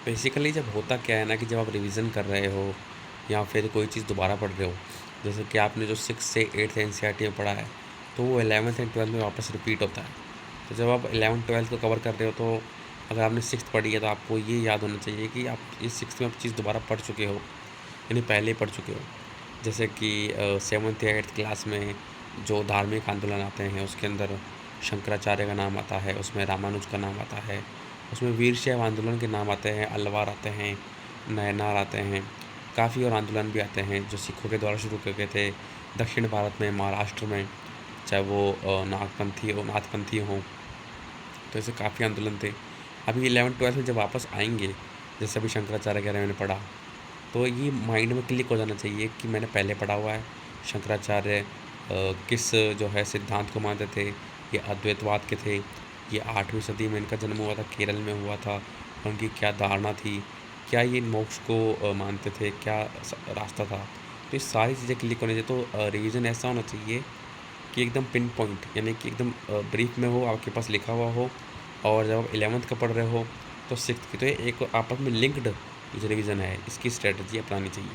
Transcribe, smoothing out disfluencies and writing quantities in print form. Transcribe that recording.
Basically जब होता क्या है ना कि जब आप रिवीजन कर रहे हो या फिर कोई चीज़ दोबारा पढ़ रहे हो, जैसे कि आपने जो 6 से 8th एनसीईआरटी में पढ़ा है, तो वो 11th एंड 12th में वापस रिपीट होता है। तो जब आप 11th-12th को कवर कर रहे हो, तो अगर आपने 6th पढ़ी है तो आपको ये याद होना चाहिए कि आप ये 6th में आप चीज़ दोबारा पढ़ चुके हो, यानी पहले ही पढ़ चुके हो। जैसे कि 7th या 8th क्लास में जो धार्मिक आंदोलन आते हैं, उसके अंदर शंकराचार्य का नाम आता है, उसमें रामानुज का नाम आता है, उसमें वीर शैव आंदोलन के नाम आते हैं, अलवार आते हैं, नयनार आते हैं, काफ़ी और आंदोलन भी आते हैं जो सिखों के द्वारा शुरू किए गए थे दक्षिण भारत में, महाराष्ट्र में, चाहे वो नाथपंथी हों, तो ऐसे काफ़ी आंदोलन थे। अभी 11th-12th में जब वापस आएँगे, जैसे अभी शंकराचार्य के बारे में मैंने पढ़ा, तो ये माइंड में क्लिक हो जाना चाहिए कि मैंने पहले पढ़ा हुआ है। शंकराचार्य किस जो है सिद्धांत को मानते थे, ये अद्वैतवाद के थे, ये 8वीं सदी में इनका जन्म हुआ था, केरल में हुआ था, उनकी क्या धारणा थी, क्या ये मोक्ष को मानते थे, क्या रास्ता था। तो ये सारी चीज़ें क्लिक होनी चाहिए। तो रिवीजन ऐसा होना चाहिए कि एकदम पिन पॉइंट, यानी कि एकदम ब्रीफ में हो, आपके पास लिखा हुआ हो, और जब आप 11th का पढ़ रहे हो तो 6th की, तो ये एक आपस में लिंक्ड जो रिवीजन है, इसकी स्ट्रेटजी अपनानी चाहिए।